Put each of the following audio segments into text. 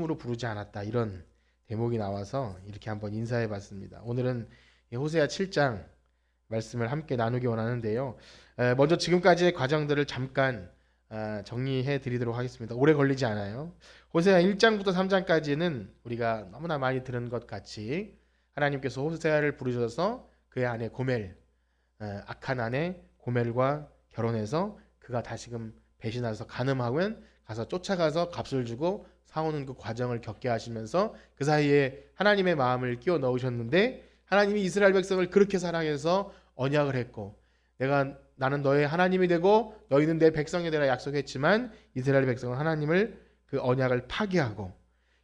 이름으로 부르지 않았다. 이런 대목이 나와서 이렇게 한번 인사해 봤습니다. 오늘은 호세아 7장 말씀을 함께 나누기 원하는데요. 먼저 지금까지의 과정들을 잠깐 정리해 드리도록 하겠습니다. 오래 걸리지 않아요. 호세아 1장부터 3장까지는 우리가 너무나 많이 들은 것 같이 하나님께서 호세아를 부르셔서 그의 아내 고멜, 악한 아내 고멜과 결혼해서 그가 다시금 배신해서 간음하면 가서 쫓아가서 값을 주고 사오는 그 과정을 겪게 하시면서 그 사이에 하나님의 마음을 끼워 넣으셨는데 하나님이 이스라엘 백성을 그렇게 사랑해서 언약을 했고 나는 너의 하나님이 되고 너희는 내 백성이 되라 약속했지만 이스라엘 백성은 하나님을 그 언약을 파기하고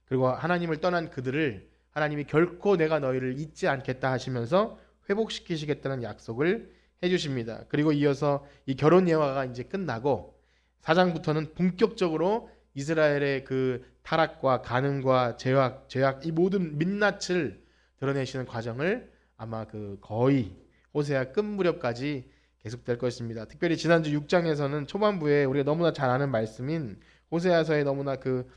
그리고 하나님을 떠난 그들을 하나님이 결코 내가 너희를 잊지 않겠다 하시면서 회복시키시겠다는 약속을 해주십니다. 그리고 이어서 이 결혼 예화가 이제 끝나고 4장부터는 본격적으로 이스라엘의 그 타락과 간음과 죄악 이 모든 민낯을 드러내시는 과정을 아마 그 거의 호세아 끝 무렵까지 계속될 것입니다. 특별히 지난주 6장에서는 초반부에 우리가 너무나 잘 아는 말씀인 호세아서의 너무나 그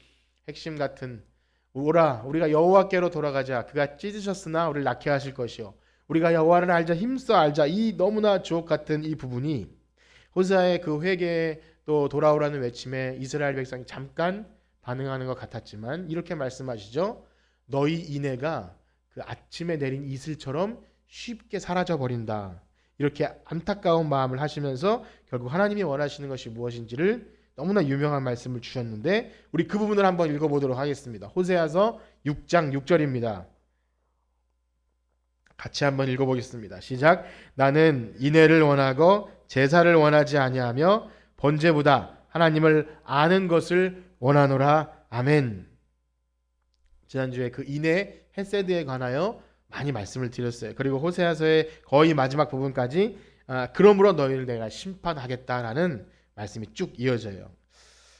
핵심 같은 오라 우리가 여호와께로 돌아가자 그가 찢으셨으나 우리를 낫게 하실 것이요 우리가 여호와를 알자 힘써 알자 이 너무나 주옥 같은 이 부분이 호세아의 그 회개에 또 돌아오라는 외침에 이스라엘 백성이 잠깐 반응하는 것 같았지만 이렇게 말씀하시죠. 너희 인애가 그 아침에 내린 이슬처럼 쉽게 사라져 버린다. 이렇게 안타까운 마음을 하시면서 결국 하나님이 원하시는 것이 무엇인지를 너무나 유명한 말씀을 주셨는데 우리 그 부분을 한번 읽어보도록 하겠습니다. 호세아서 6장 6절입니다. 같이 한번 읽어보겠습니다. 시작. 나는 인애를 원하고 제사를 원하지 아니하며 번제보다 하나님을 아는 것을 원하노라. 아멘. 지난주에 그 인애 헤세드에 관하여 많이 말씀을 드렸어요. 그리고 호세아서의 거의 마지막 부분까지 그러므로 너희를 내가 심판하겠다라는 말씀이 쭉 이어져요.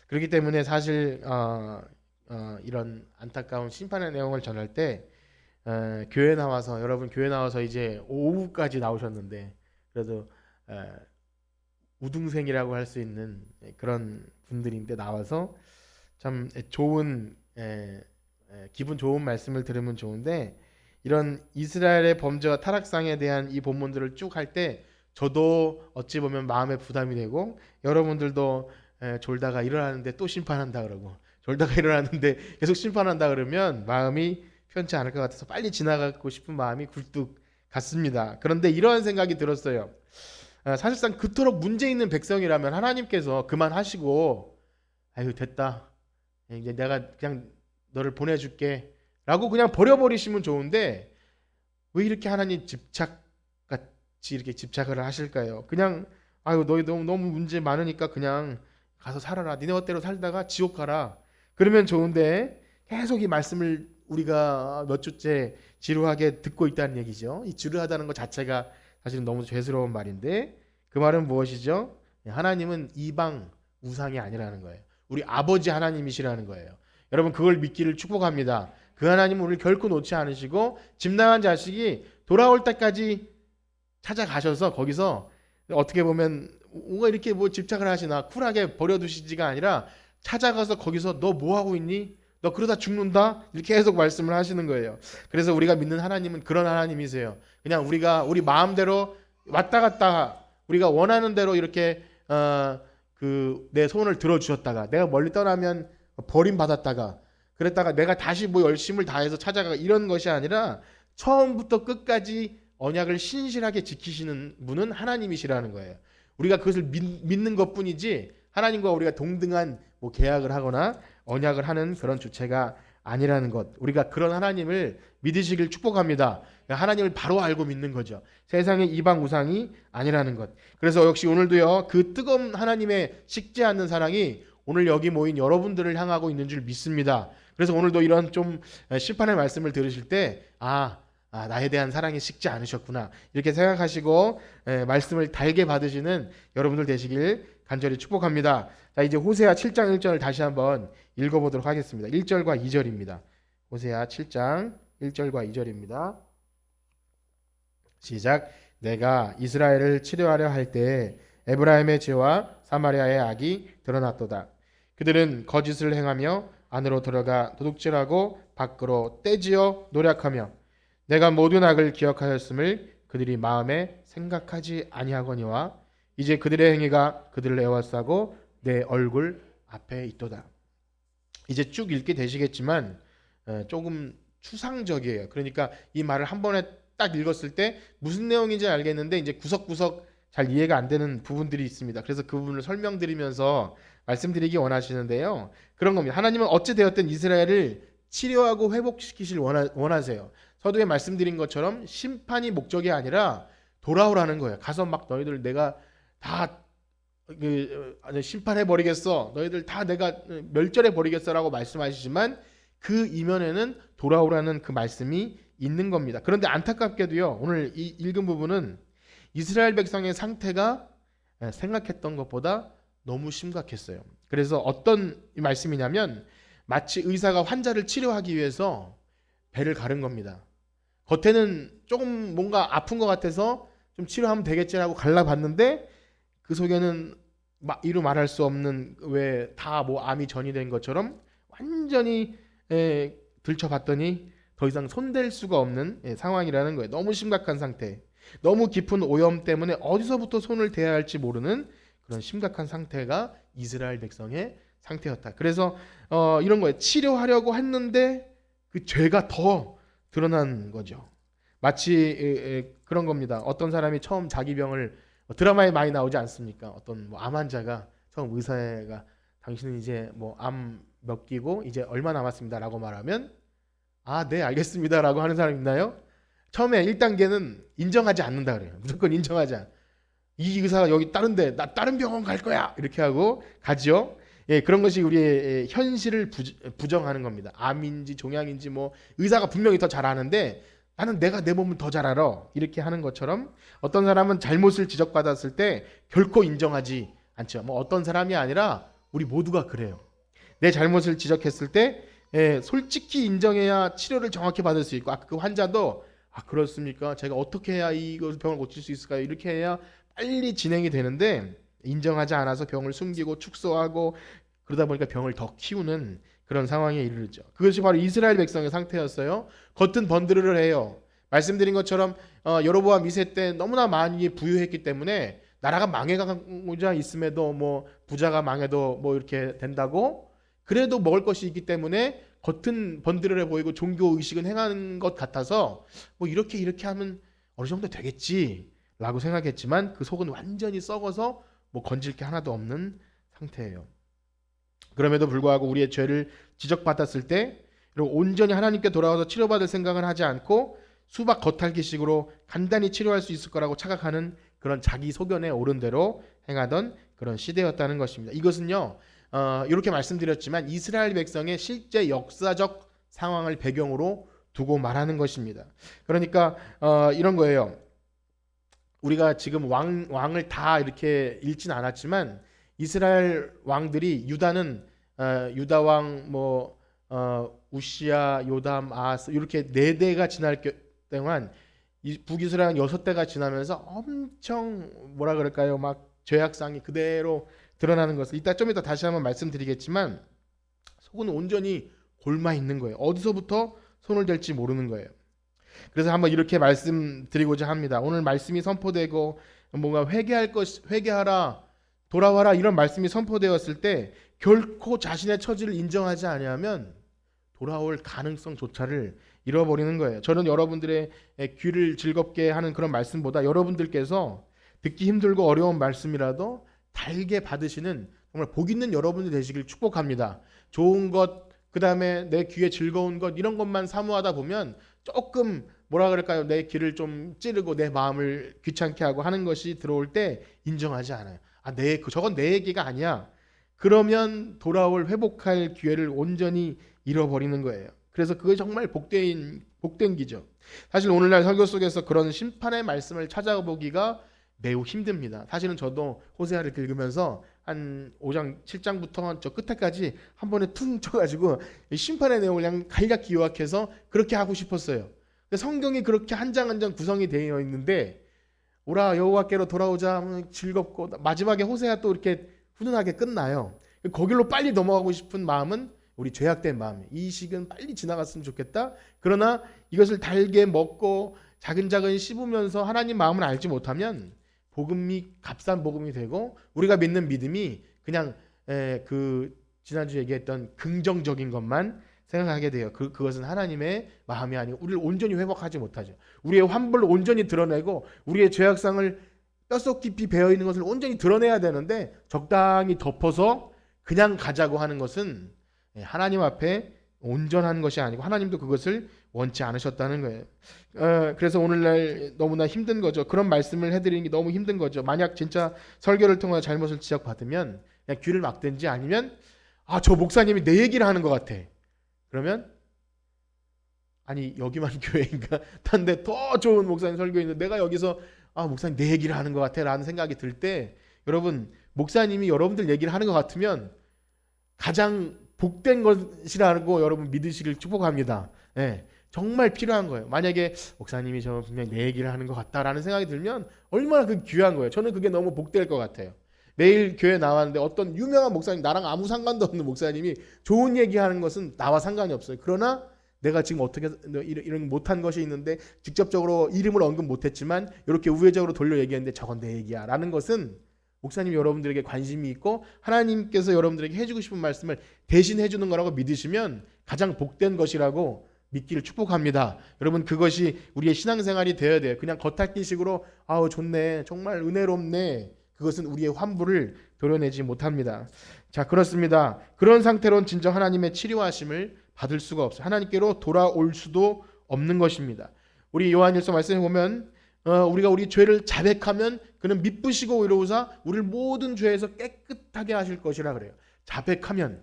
그렇기 때문에 사실 이런 안타까운 심판의 내용을 전할 때 교회 나와서 여러분 교회 나와서 이제 오후까지 나오셨는데 그래도 우등생이라고 할 수 있는 그런 분들인데 나와서 참 좋은 기분 좋은 말씀을 들으면 좋은데 이런 이스라엘의 범죄와 타락상에 대한 이 본문들을 쭉 할 때 저도 어찌 보면 마음에 부담이 되고 여러분들도 졸다가 일어나는데 또 심판한다 그러고 졸다가 일어나는데 계속 심판한다 그러면 마음이 편치 않을 것 같아서 빨리 지나가고 싶은 마음이 굴뚝 같습니다. 그런데 이런 생각이 들었어요. 사실상 그토록 문제 있는 백성이라면 하나님께서 그만하시고 아유 됐다 이제 내가 그냥 너를 보내줄게 라고 그냥 버려버리시면 좋은데 왜 이렇게 하나님 집착같이 이렇게 집착을 하실까요? 그냥 아유 너희 너무 문제 많으니까 그냥 가서 살아라 니네 멋대로 살다가 지옥 가라 그러면 좋은데 계속 이 말씀을 우리가 몇 주째 지루하게 듣고 있다는 얘기죠. 이 지루하다는 것 자체가 사실은 너무 죄스러운 말인데 그 말은 무엇이죠? 하나님은 이방 우상이 아니라는 거예요. 우리 아버지 하나님이시라는 거예요. 여러분 그걸 믿기를 축복합니다. 그 하나님은 우리를 결코 놓지 않으시고 집나간 자식이 돌아올 때까지 찾아가셔서 거기서 어떻게 보면 뭔가 이렇게 뭐 집착을 하시나 쿨하게 버려두시지가 아니라 찾아가서 거기서 너 뭐 하고 있니? 너 그러다 죽는다? 이렇게 계속 말씀을 하시는 거예요. 그래서 우리가 믿는 하나님은 그런 하나님이세요. 그냥 우리가 우리 마음대로 왔다 갔다 우리가 원하는 대로 이렇게 내 손을 들어주셨다가 내가 멀리 떠나면 버림받았다가 그랬다가 내가 다시 뭐 열심을 다해서 찾아가 이런 것이 아니라 처음부터 끝까지 언약을 신실하게 지키시는 분은 하나님이시라는 거예요. 우리가 그것을 믿는 것뿐이지 하나님과 우리가 동등한 뭐 계약을 하거나 언약을 하는 그런 주체가 아니라는 것. 우리가 그런 하나님을 믿으시길 축복합니다. 하나님을 바로 알고 믿는 거죠. 세상의 이방 우상이 아니라는 것. 그래서 역시 오늘도요. 그 뜨거운 하나님의 식지 않는 사랑이 오늘 여기 모인 여러분들을 향하고 있는 줄 믿습니다. 그래서 오늘도 이런 좀 심판의 말씀을 들으실 때 나에 대한 사랑이 식지 않으셨구나 이렇게 생각하시고 말씀을 달게 받으시는 여러분들 되시길 간절히 축복합니다. 자 이제 호세아 7장 1절을 다시 한번 읽어보도록 하겠습니다. 1절과 2절입니다. 호세아 7장 1절과 2절입니다. 시작. 내가 이스라엘을 치료하려 할 때에 에브라임의 죄와 사마리아의 악이 드러났도다. 그들은 거짓을 행하며 안으로 들어가 도둑질하고 밖으로 떼지어 노략하며 내가 모든 악을 기억하였음을 그들이 마음에 생각하지 아니하거니와 이제 그들의 행위가 그들을 애워싸고 내 얼굴 앞에 있도다. 이제 쭉 읽게 되시겠지만 조금 추상적이에요. 그러니까 이 말을 한 번에 딱 읽었을 때 무슨 내용인지 알겠는데 이제 구석구석 잘 이해가 안 되는 부분들이 있습니다. 그래서 그 부분을 설명드리면서 말씀드리기 원하시는데요. 그런 겁니다. 하나님은 어찌 되었든 이스라엘을 치료하고 회복시키실 원하세요. 서두에 말씀드린 것처럼 심판이 목적이 아니라 돌아오라는 거예요. 가서 막 너희들 내가 다 심판해 버리겠어. 너희들 다 내가 멸절해 버리겠어라고 말씀하시지만 그 이면에는 돌아오라는 그 말씀이 있는 겁니다. 그런데 안타깝게도요. 오늘 이 읽은 부분은 이스라엘 백성의 상태가 생각했던 것보다 너무 심각했어요. 그래서 어떤 말씀이냐면 마치 의사가 환자를 치료하기 위해서 배를 가른 겁니다. 겉에는 조금 뭔가 아픈 것 같아서 좀 치료하면 되겠지라고 갈라봤는데 그 속에는 이루 말할 수 없는 왜 다 뭐 암이 전이된 것처럼 완전히 들춰봤더니 더 이상 손댈 수가 없는 상황이라는 거예요. 너무 심각한 상태. 너무 깊은 오염 때문에 어디서부터 손을 대야 할지 모르는 그런 심각한 상태가 이스라엘 백성의 상태였다. 그래서 이런 거예요. 치료하려고 했는데 그 죄가 더 드러난 거죠. 마치 그런 겁니다. 어떤 사람이 처음 자기 병을 드라마에 많이 나오지 않습니까? 어떤 암 환자가 처음 의사가 당신은 이제 암 몇 기고 이제 얼마 남았습니다라고 말하면 네 알겠습니다라고 하는 사람 있나요? 처음에 1단계는 인정하지 않는다 그래요. 무조건 인정하자. 이 의사가 여기 다른데 나 다른 병원 갈 거야 이렇게 하고 가죠. 그런 것이 우리의 현실을 부정하는 겁니다. 암인지 종양인지 의사가 분명히 더 잘 아는데 나는 내가 내 몸을 더 잘 알아 이렇게 하는 것처럼 어떤 사람은 잘못을 지적받았을 때 결코 인정하지 않죠. 어떤 사람이 아니라 우리 모두가 그래요. 내 잘못을 지적했을 때 솔직히 인정해야 치료를 정확히 받을 수 있고 그 환자도 그렇습니까? 제가 어떻게 해야 이거 병을 고칠 수 있을까요? 이렇게 해야 빨리 진행이 되는데 인정하지 않아서 병을 숨기고 축소하고 그러다 보니까 병을 더 키우는 그런 상황에 이르죠. 그것이 바로 이스라엘 백성의 상태였어요. 겉은 번드르르 해요. 말씀드린 것처럼 여로보암 2세 때 너무나 많이 부유했기 때문에 나라가 망해가고자 있음에도 부자가 망해도 이렇게 된다고 그래도 먹을 것이 있기 때문에 겉은 번드르르 보이고 종교 의식은 행하는 것 같아서 이렇게 하면 어느 정도 되겠지라고 생각했지만 그 속은 완전히 썩어서 건질 게 하나도 없는 상태예요. 그럼에도 불구하고 우리의 죄를 지적받았을 때 그리고 온전히 하나님께 돌아와서 치료받을 생각은 하지 않고 수박 겉핥기식으로 간단히 치료할 수 있을 거라고 착각하는 그런 자기 소견에 오른 대로 행하던 그런 시대였다는 것입니다. 이것은요. 이렇게 말씀드렸지만 이스라엘 백성의 실제 역사적 상황을 배경으로 두고 말하는 것입니다. 그러니까 이런 거예요. 우리가 지금 왕을 다 이렇게 읽진 않았지만 이스라엘 왕들이 유다는 유다 왕 우시야, 요담, 아하스 이렇게 4대가 지날 동안 북이스라엘 6대가 지나면서 엄청 뭐라 그럴까요? 죄악상이 그대로 드러나는 것을 좀 이따 다시 한번 말씀드리겠지만 속은 온전히 골마 있는 거예요. 어디서부터 손을 댈지 모르는 거예요. 그래서 한번 이렇게 말씀드리고자 합니다. 오늘 말씀이 선포되고 뭔가 회개하라, 돌아와라 이런 말씀이 선포되었을 때 결코 자신의 처지를 인정하지 아니하면 돌아올 가능성조차를 잃어버리는 거예요. 저는 여러분들의 귀를 즐겁게 하는 그런 말씀보다 여러분들께서 듣기 힘들고 어려운 말씀이라도 달게 받으시는 정말 복 있는 여러분들 되시길 축복합니다. 좋은 것, 그 다음에 내 귀에 즐거운 것 이런 것만 사모하다 보면 조금 뭐라 그럴까요? 내 귀를 좀 찌르고 내 마음을 귀찮게 하고 하는 것이 들어올 때 인정하지 않아요. 저건 내 얘기가 아니야. 그러면 돌아올 회복할 기회를 온전히 잃어버리는 거예요. 그래서 그게 정말 복된 기죠. 사실 오늘날 설교 속에서 그런 심판의 말씀을 찾아보기가 매우 힘듭니다. 사실은 저도 호세아를 읽으면서 한 5장 7장부터 저 끝에까지 한 번에 퉁 쳐가지고 심판의 내용을 그냥 간략히 요약해서 그렇게 하고 싶었어요. 근데 성경이 그렇게 한 장 한 장 구성이 되어 있는데 오라 여호와께로 돌아오자 하면 즐겁고 마지막에 호세아 또 이렇게 훈훈하게 끝나요. 거길로 빨리 넘어가고 싶은 마음은 우리 죄악된 마음, 이 시기는 빨리 지나갔으면 좋겠다. 그러나 이것을 달게 먹고 자근자근 씹으면서 하나님 마음을 알지 못하면 복음이 값싼 복음이 되고 우리가 믿는 믿음이 그냥 그 지난주 얘기했던 긍정적인 것만 생각하게 돼요. 그것은 하나님의 마음이 아니고 우리를 온전히 회복하지 못하죠. 우리의 환불을 온전히 드러내고 우리의 죄악상을 뼛속 깊이 배어 있는 것을 온전히 드러내야 되는데 적당히 덮어서 그냥 가자고 하는 것은 하나님 앞에 온전한 것이 아니고 하나님도 그것을 원치 않으셨다는 거예요. 그래서 오늘날 너무나 힘든 거죠. 그런 말씀을 해드리는 게 너무 힘든 거죠. 만약 진짜 설교를 통해 잘못을 지적받으면 그냥 귀를 막든지 아니면 저 목사님이 내 얘기를 하는 것 같아. 그러면 아니 여기만 교회인가? 딴데 더 좋은 목사님 설교 있는데 내가 여기서 목사님 내 얘기를 하는 것 같아 라는 생각이 들 때 여러분 목사님이 여러분들 얘기를 하는 것 같으면 가장 복된 것이라고 여러분 믿으시길 축복합니다. 정말 필요한 거예요. 만약에 목사님이 저 분명 내 얘기를 하는 것 같다라는 생각이 들면 얼마나 그 귀한 거예요. 저는 그게 너무 복될 것 같아요. 매일 교회 나왔는데 어떤 유명한 목사님, 나랑 아무 상관도 없는 목사님이 좋은 얘기하는 것은 나와 상관이 없어요. 그러나 내가 지금 어떻게 이런 못한 것이 있는데 직접적으로 이름을 언급 못했지만 이렇게 우회적으로 돌려 얘기했는데 저건 내 얘기야 라는 것은 목사님 여러분들에게 관심이 있고 하나님께서 여러분들에게 해주고 싶은 말씀을 대신 해주는 거라고 믿으시면 가장 복된 것이라고 믿기를 축복합니다. 여러분 그것이 우리의 신앙생활이 되어야 돼요. 그냥 겉핥기식으로 좋네 정말 은혜롭네 그것은 우리의 환불을 도려내지 못합니다. 자 그렇습니다. 그런 상태로는 진정 하나님의 치료하심을 받을 수가 없어요. 하나님께로 돌아올 수도 없는 것입니다. 우리 요한일서 말씀에 보면 우리가 우리 죄를 자백하면 그는 미쁘시고 의로우사 우리를 모든 죄에서 깨끗하게 하실 것이라 그래요. 자백하면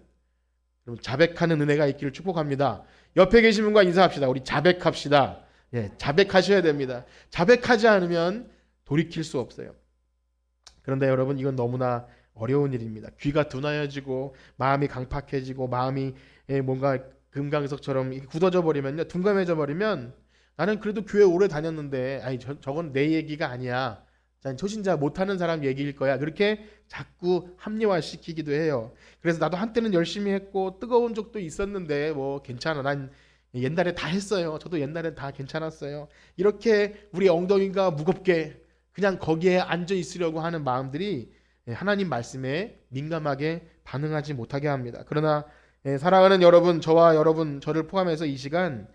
여러분 자백하는 은혜가 있기를 축복합니다. 옆에 계신 분과 인사합시다. 우리 자백합시다. 자백하셔야 됩니다. 자백하지 않으면 돌이킬 수 없어요. 그런데 여러분 이건 너무나 어려운 일입니다. 귀가 둔하여지고 마음이 강팍해지고 마음이 뭔가 금강석처럼 굳어져 버리면요, 둔감해져 버리면 나는 그래도 교회 오래 다녔는데 저건 내 얘기가 아니야. 초신자 못하는 사람 얘기일 거야. 그렇게 자꾸 합리화시키기도 해요. 그래서 나도 한때는 열심히 했고 뜨거운 적도 있었는데 뭐 괜찮아. 난 옛날에 다 했어요. 저도 옛날에 다 괜찮았어요. 이렇게 우리 엉덩이가 무겁게 그냥 거기에 앉아 있으려고 하는 마음들이 하나님 말씀에 민감하게 반응하지 못하게 합니다. 그러나 사랑하는 여러분, 저와 여러분, 저를 포함해서 이 시간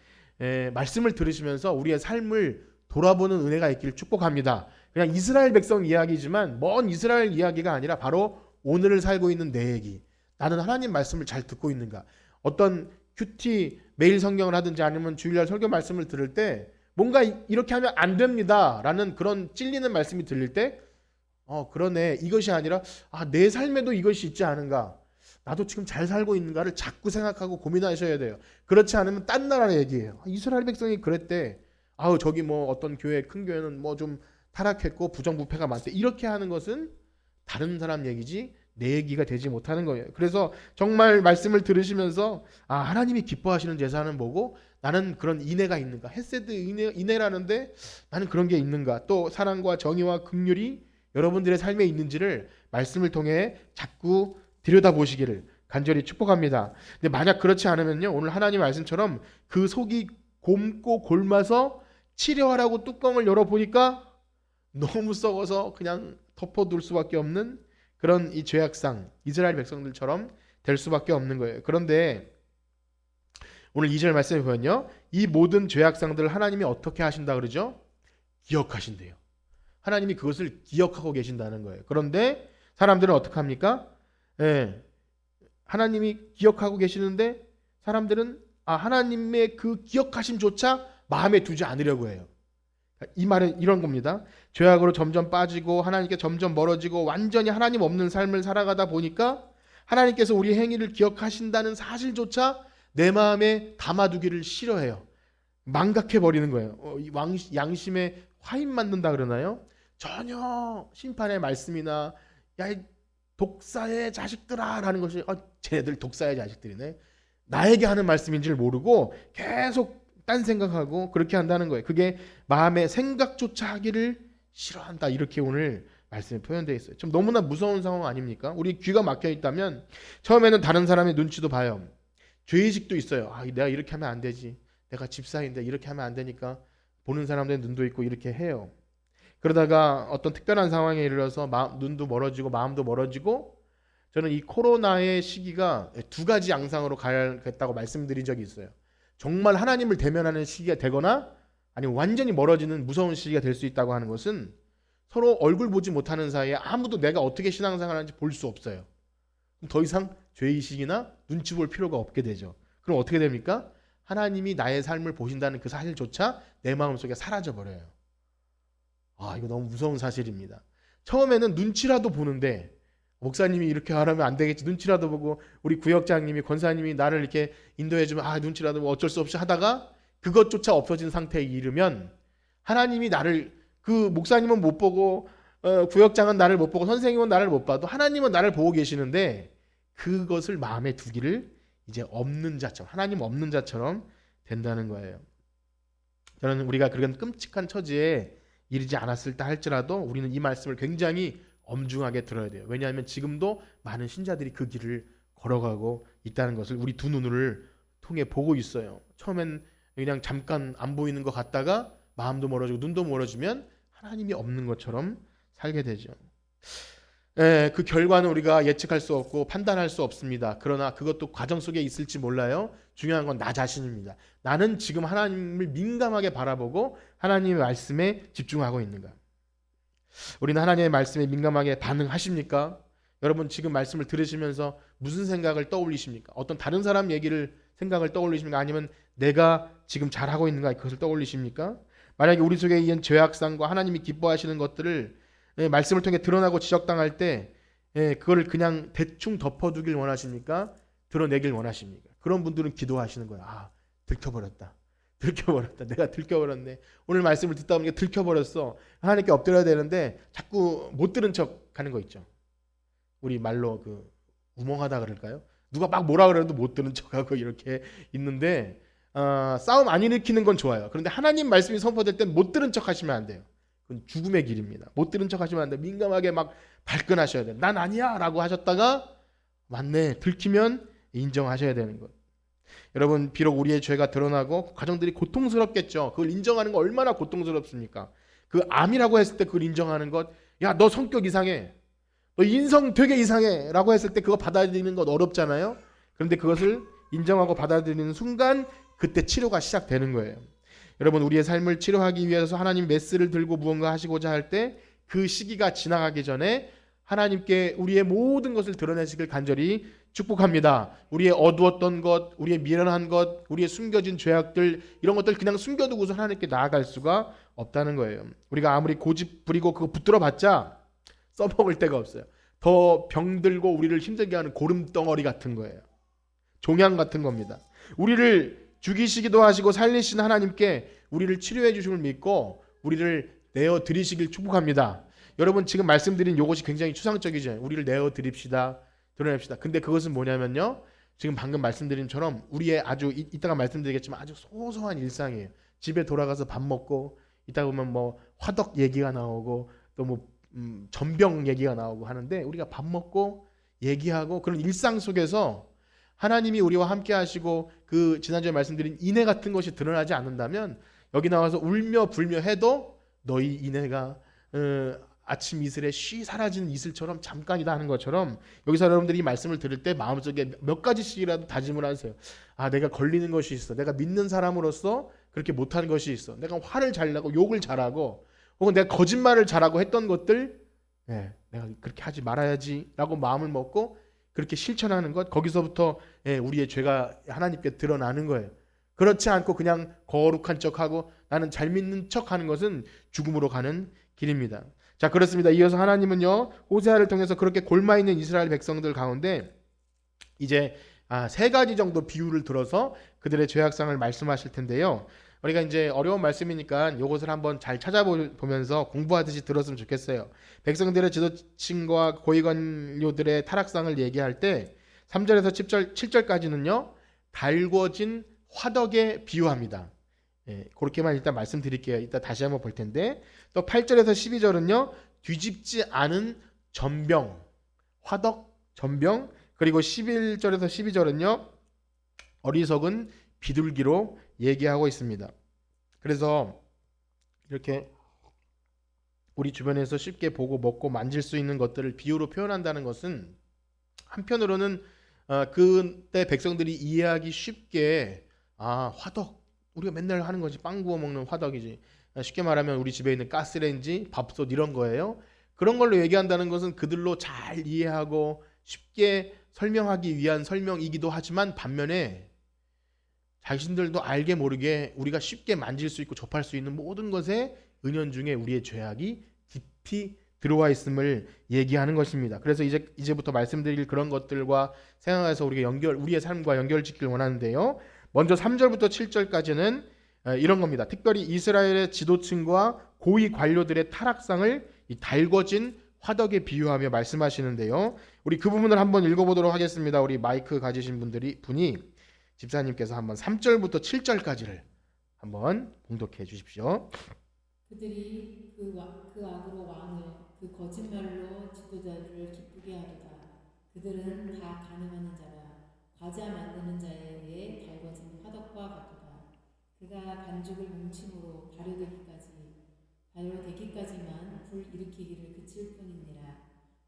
말씀을 들으시면서 우리의 삶을 돌아보는 은혜가 있기를 축복합니다. 그냥 이스라엘 백성 이야기지만 먼 이스라엘 이야기가 아니라 바로 오늘을 살고 있는 내 얘기. 나는 하나님 말씀을 잘 듣고 있는가? 어떤 큐티 매일 성경을 하든지 아니면 주일날 설교 말씀을 들을 때 뭔가 이렇게 하면 안 됩니다 라는 그런 찔리는 말씀이 들릴 때 그러네, 이것이 아니라 내 삶에도 이것이 있지 않은가, 나도 지금 잘 살고 있는가를 자꾸 생각하고 고민하셔야 돼요. 그렇지 않으면 딴 나라 얘기예요. 이스라엘 백성이 그랬대. 저기 뭐 어떤 교회, 큰 교회는 뭐 좀 타락했고 부정부패가 많대. 이렇게 하는 것은 다른 사람 얘기지 내 얘기가 되지 못하는 거예요. 그래서 정말 말씀을 들으시면서 하나님이 기뻐하시는 제사는 뭐고 나는 그런 인애가 있는가, 헤세드 인애라는데 나는 그런 게 있는가, 또 사랑과 정의와 긍휼이 여러분들의 삶에 있는지를 말씀을 통해 자꾸 들여다보시기를 간절히 축복합니다. 근데 만약 그렇지 않으면요, 오늘 하나님 말씀처럼 그 속이 곪고 골마서 치료하라고 뚜껑을 열어보니까 너무 썩어서 그냥 덮어둘 수밖에 없는 그런 이 죄악상, 이스라엘 백성들처럼 될 수밖에 없는 거예요. 그런데 오늘 2절 말씀에 보면요, 이 모든 죄악상들을 하나님이 어떻게 하신다 그러죠? 기억하신대요. 하나님이 그것을 기억하고 계신다는 거예요. 그런데 사람들은 어떻게 합니까? 하나님이 기억하고 계시는데 사람들은 하나님의 그 기억하심조차 마음에 두지 않으려고 해요. 이 말은 이런 겁니다. 죄악으로 점점 빠지고 하나님께 점점 멀어지고 완전히 하나님 없는 삶을 살아가다 보니까 하나님께서 우리 행위를 기억하신다는 사실조차 내 마음에 담아두기를 싫어해요. 망각해버리는 거예요. 양심에 화인 맞는다 그러나요? 전혀 심판의 말씀이나 이 독사의 자식들아 라는 것이 쟤네들 독사의 자식들이네, 나에게 하는 말씀인 줄 모르고 계속 딴 생각하고 그렇게 한다는 거예요. 그게 마음의 생각조차 하기를 싫어한다, 이렇게 오늘 말씀에 표현되어 있어요. 좀 너무나 무서운 상황 아닙니까? 우리 귀가 막혀 있다면 처음에는 다른 사람의 눈치도 봐요. 죄의식도 있어요. 아, 내가 이렇게 하면 안 되지. 내가 집사인데 이렇게 하면 안 되니까 보는 사람들의 눈도 있고 이렇게 해요. 그러다가 어떤 특별한 상황에 이르러서 눈도 멀어지고 마음도 멀어지고, 저는 이 코로나의 시기가 두 가지 양상으로 가야겠다고 말씀드린 적이 있어요. 정말 하나님을 대면하는 시기가 되거나 아니면 완전히 멀어지는 무서운 시기가 될 수 있다고 하는 것은 서로 얼굴 보지 못하는 사이에 아무도 내가 어떻게 신앙생활하는지 볼 수 없어요. 그럼 더 이상 죄의식이나 눈치 볼 필요가 없게 되죠. 그럼 어떻게 됩니까? 하나님이 나의 삶을 보신다는 그 사실조차 내 마음속에 사라져버려요. 아, 이거 너무 무서운 사실입니다. 처음에는 눈치라도 보는데, 목사님이 이렇게 하라면 안 되겠지, 눈치라도 보고 우리 구역장님이 권사님이 나를 이렇게 인도해주면 눈치라도 보고 어쩔 수 없이 하다가 그것조차 없어진 상태에 이르면, 하나님이 나를, 그 목사님은 못 보고 구역장은 나를 못 보고 선생님은 나를 못 봐도 하나님은 나를 보고 계시는데, 그것을 마음에 두기를 이제 없는 자처럼, 하나님 없는 자처럼 된다는 거예요. 저는 우리가 그런 끔찍한 처지에 이르지 않았을까 할지라도 우리는 이 말씀을 굉장히 엄중하게 들어야 돼요. 왜냐하면 지금도 많은 신자들이 그 길을 걸어가고 있다는 것을 우리 두 눈을 통해 보고 있어요. 처음엔 그냥 잠깐 안 보이는 것 같다가 마음도 멀어지고 눈도 멀어지면 하나님이 없는 것처럼 살게 되죠. 그 결과는 우리가 예측할 수 없고 판단할 수 없습니다. 그러나 그것도 과정 속에 있을지 몰라요. 중요한 건 나 자신입니다. 나는 지금 하나님을 민감하게 바라보고 하나님의 말씀에 집중하고 있는가? 우리는 하나님의 말씀에 민감하게 반응하십니까? 여러분 지금 말씀을 들으시면서 무슨 생각을 떠올리십니까? 어떤 다른 사람 생각을 떠올리십니까? 아니면 내가 지금 잘하고 있는가, 그것을 떠올리십니까? 만약에 우리 속에 있는 죄악상과 하나님이 기뻐하시는 것들을 말씀을 통해 드러나고 지적당할 때 그거를 그냥 대충 덮어두길 원하십니까? 드러내길 원하십니까? 그런 분들은 기도하시는 거예요. 들켜버렸다. 내가 들켜버렸네. 오늘 말씀을 듣다 보니까 들켜버렸어. 하나님께 엎드려야 되는데 자꾸 못 들은 척 하는 거 있죠. 우리 말로 우멍하다 그럴까요? 누가 막 뭐라 그래도 못 들은 척하고 이렇게 있는데, 싸움 안 일으키는 건 좋아요. 그런데 하나님 말씀이 선포될 땐 못 들은 척 하시면 안 돼요. 그건 죽음의 길입니다. 못 들은 척 하시면 안 돼요. 민감하게 막 발끈하셔야 돼요. 난 아니야 라고 하셨다가 맞네, 들키면 인정하셔야 되는 것. 여러분 비록 우리의 죄가 드러나고 가정들이 고통스럽겠죠. 그걸 인정하는 거 얼마나 고통스럽습니까? 그 암이라고 했을 때 그걸 인정하는 것, 야 너 성격 이상해, 너 인성 되게 이상해 라고 했을 때 그거 받아들이는 것 어렵잖아요. 그런데 그것을 인정하고 받아들이는 순간 그때 치료가 시작되는 거예요. 여러분 우리의 삶을 치료하기 위해서 하나님 메스를 들고 무언가 하시고자 할 때 그 시기가 지나가기 전에 하나님께 우리의 모든 것을 드러내시길 간절히 축복합니다. 우리의 어두웠던 것, 우리의 미련한 것, 우리의 숨겨진 죄악들, 이런 것들 그냥 숨겨두고서 하나님께 나아갈 수가 없다는 거예요. 우리가 아무리 고집 부리고 그거 붙들어봤자 써먹을 데가 없어요. 더 병들고 우리를 힘들게 하는 고름덩어리 같은 거예요. 종양 같은 겁니다. 우리를 죽이시기도 하시고 살리신 하나님께 우리를 치료해 주심을 믿고 우리를 내어드리시길 축복합니다. 여러분 지금 말씀드린 이것이 굉장히 추상적이죠. 우리를 내어드립시다, 드러냅시다. 근데 그것은 뭐냐면요, 지금 방금 말씀드린 처럼 우리의 아주 이따가 말씀드리겠지만 아주 소소한 일상이에요. 집에 돌아가서 밥 먹고 이따 보면 뭐 화덕 얘기가 나오고 또 뭐 전병 얘기가 나오고 하는데, 우리가 밥 먹고 얘기하고 그런 일상 속에서 하나님이 우리와 함께 하시고 그 지난주에 말씀드린 인애 같은 것이 드러나지 않는다면 여기 나와서 울며 불며 해도 너희 인애가 아침 이슬에 쉬 사라지는 이슬처럼 잠깐이다 하는 것처럼, 여기서 여러분들이 이 말씀을 들을 때 마음속에 몇 가지씩이라도 다짐을 하세요. 내가 걸리는 것이 있어. 내가 믿는 사람으로서 그렇게 못하는 것이 있어. 내가 화를 잘 내고 욕을 잘하고 혹은 내가 거짓말을 잘하고 했던 것들, 내가 그렇게 하지 말아야지 라고 마음을 먹고 그렇게 실천하는 것, 거기서부터 우리의 죄가 하나님께 드러나는 거예요. 그렇지 않고 그냥 거룩한 척하고 나는 잘 믿는 척하는 것은 죽음으로 가는 길입니다. 자, 그렇습니다. 이어서 하나님은요 호세아를 통해서 그렇게 골마 있는 이스라엘 백성들 가운데 이제 3가지 정도 비유를 들어서 그들의 죄악상을 말씀하실 텐데요. 우리가 이제 어려운 말씀이니까 이것을 한번 잘 찾아보면서 공부하듯이 들었으면 좋겠어요. 백성들의 지도층과 고위관료들의 타락상을 얘기할 때 3절에서 7절까지는요 달궈진 화덕에 비유합니다. 그렇게만 일단 말씀드릴게요. 이따 다시 한번 볼 텐데, 또 8절에서 12절은요 뒤집지 않은 전병, 화덕 전병, 그리고 11절에서 12절은요 어리석은 비둘기로 얘기하고 있습니다. 그래서 이렇게 우리 주변에서 쉽게 보고 먹고 만질 수 있는 것들을 비유로 표현한다는 것은 한편으로는 그때 백성들이 이해하기 쉽게 화덕 우리가 맨날 하는 것이 빵 구워 먹는 화덕이지. 쉽게 말하면 우리 집에 있는 가스레인지, 밥솥 이런 거예요. 그런 걸로 얘기한다는 것은 그들로 잘 이해하고 쉽게 설명하기 위한 설명이기도 하지만 반면에 자신들도 알게 모르게 우리가 쉽게 만질 수 있고 접할 수 있는 모든 것에 은연중에 우리의 죄악이 깊이 들어와 있음을 얘기하는 것입니다. 그래서 이제부터 말씀드릴 그런 것들과 생각해서 우리가 우리의 삶과 연결짓기를 원하는데요. 먼저 3절부터 7절까지는 이런 겁니다. 특별히 이스라엘의 지도층과 고위 관료들의 타락상을 이 달궈진 화덕에 비유하며 말씀하시는데요. 우리 그 부분을 한번 읽어보도록 하겠습니다. 우리 마이크 가지신 분이 집사님께서 한번 3절부터 7절까지를 한번 봉독해 주십시오. 그들이 그 악으로 왕을 그 거짓말로 지도자들을 기쁘게 하도다. 그들은 다 가늠하는 자라 과자 만드는 자에 의해 달궈진 화덕과 같도다. 그가 반죽을 뭉침으로 발효되기까지만 불 일으키기를 그칠 뿐이니라.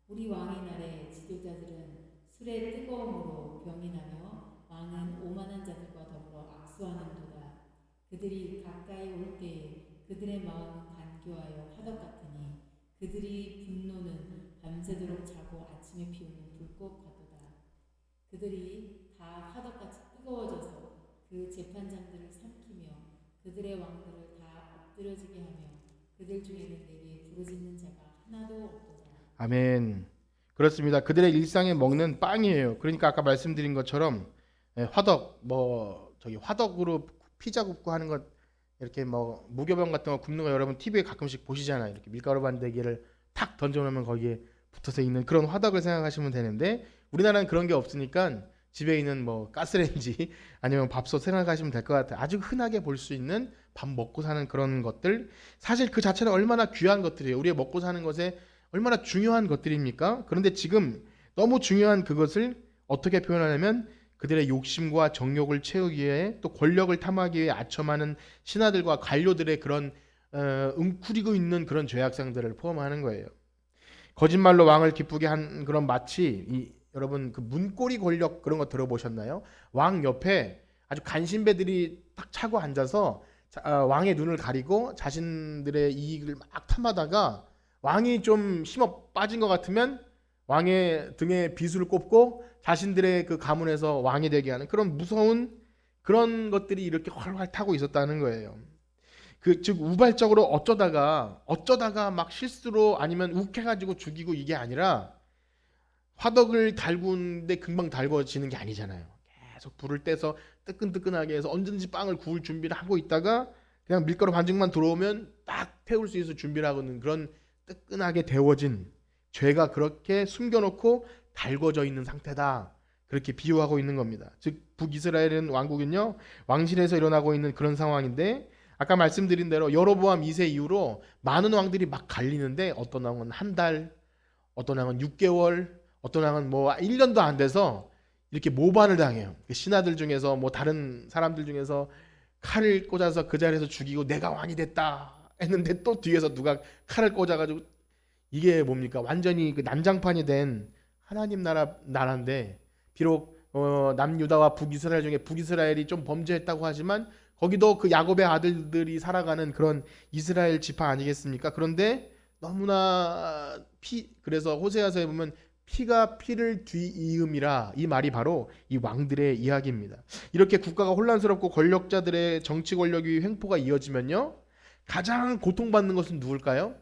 우리 왕의 날에 지도자들은 술의 뜨거움으로 병이 나며 왕은 오만한 자들과 더불어 악수하는도다. 그들이 가까이 올 때에 그들의 마음은 간교하여 화덕 같으니 그들이 분노는 밤새도록 자고 아침에 피우는 불꽃 같도다. 그들이 다 화덕같이 뜨거워져서 그 재판장들을 삼키며 그들의 왕들을 다 엎드려지게 하며 그들 중에는 내게 부르짖는 자가 하나도 없도다. 아멘. 그렇습니다. 그들의 일상에 먹는 빵이에요. 그러니까 아까 말씀드린 것처럼 화덕 화덕으로 피자 굽고 하는 것 이렇게 뭐 무교병 같은 거 굽는 거 여러분 TV에 가끔씩 보시잖아요. 이렇게 밀가루 반대기를 탁 던져놓으면 거기에 붙어서 있는 그런 화덕을 생각하시면 되는데 우리나라는 그런 게 없으니까 집에 있는 뭐 가스레인지 아니면 밥솥 생각하시면 될 것 같아요. 아주 흔하게 볼 수 있는 밥 먹고 사는 그런 것들 사실 그 자체는 얼마나 귀한 것들이에요. 우리의 먹고 사는 것에 얼마나 중요한 것들입니까? 그런데 지금 너무 중요한 그것을 어떻게 표현하냐면 그들의 욕심과 정욕을 채우기 위해 또 권력을 탐하기 위해 아첨하는 신하들과 관료들의 그런 웅크리고 있는 그런 죄악상들을 포함하는 거예요. 거짓말로 왕을 기쁘게 한 그런 마치 여러분 그 문고리 권력 그런 거 들어보셨나요? 왕 옆에 아주 간신배들이 딱 차고 앉아서 왕의 눈을 가리고 자신들의 이익을 막 탐하다가 왕이 좀 힘어 빠진 것 같으면 왕의 등에 비수를 꼽고 자신들의 그 가문에서 왕이 되게 하는 그런 무서운 그런 것들이 이렇게 활활 타고 있었다는 거예요. 즉 우발적으로 어쩌다가 막 실수로 아니면 욱해가지고 죽이고 이게 아니라 화덕을 달구는데 금방 달궈지는 게 아니잖아요. 계속 불을 떼서 뜨끈뜨끈하게 해서 언제든지 빵을 구울 준비를 하고 있다가 그냥 밀가루 반죽만 들어오면 딱 태울 수 있어 준비를 하고는 그런 뜨끈하게 데워진 죄가 그렇게 숨겨놓고 달궈져 있는 상태다. 그렇게 비유하고 있는 겁니다. 즉 북이스라엘은 왕국은요 왕실에서 일어나고 있는 그런 상황인데 아까 말씀드린 대로 여로보암 2세 이후로 많은 왕들이 막 갈리는데 어떤 왕은 한 달, 어떤 왕은 6개월, 어떤 왕은 뭐 1년도 안 돼서 이렇게 모반을 당해요. 신하들 중에서 뭐 다른 사람들 중에서 칼을 꽂아서 그 자리에서 죽이고 내가 왕이 됐다 했는데 또 뒤에서 누가 칼을 꽂아가지고 이게 뭡니까? 완전히 그 난장판이 된 하나님 나라인데 비록 남유다와 북이스라엘 중에 북이스라엘이 좀 범죄했다고 하지만 거기도 그 야곱의 아들들이 살아가는 그런 이스라엘 지파 아니겠습니까? 그런데 너무나 그래서 호세아서에 보면 피가 피를 뒤이음이라 이 말이 바로 이 왕들의 이야기입니다. 이렇게 국가가 혼란스럽고 권력자들의 정치 권력의 횡포가 이어지면요. 가장 고통받는 것은 누굴까요?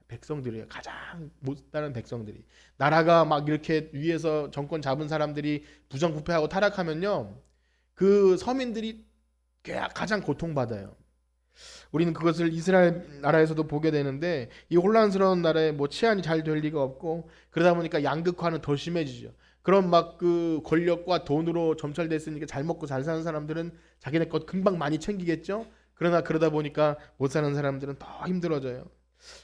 백성들이에요. 가장 못다른 백성들이. 나라가 막 이렇게 위에서 정권 잡은 사람들이 부정부패하고 타락하면요. 그 서민들이 가장 고통받아요. 우리는 그것을 이스라엘 나라에서도 보게 되는데 이 혼란스러운 나라에 뭐 치안이 잘 될 리가 없고 그러다 보니까 양극화는 더 심해지죠. 그런 막 그 권력과 돈으로 점철됐으니까 잘 먹고 잘 사는 사람들은 자기네 것 금방 많이 챙기겠죠. 그러다 보니까 못 사는 사람들은 더 힘들어져요.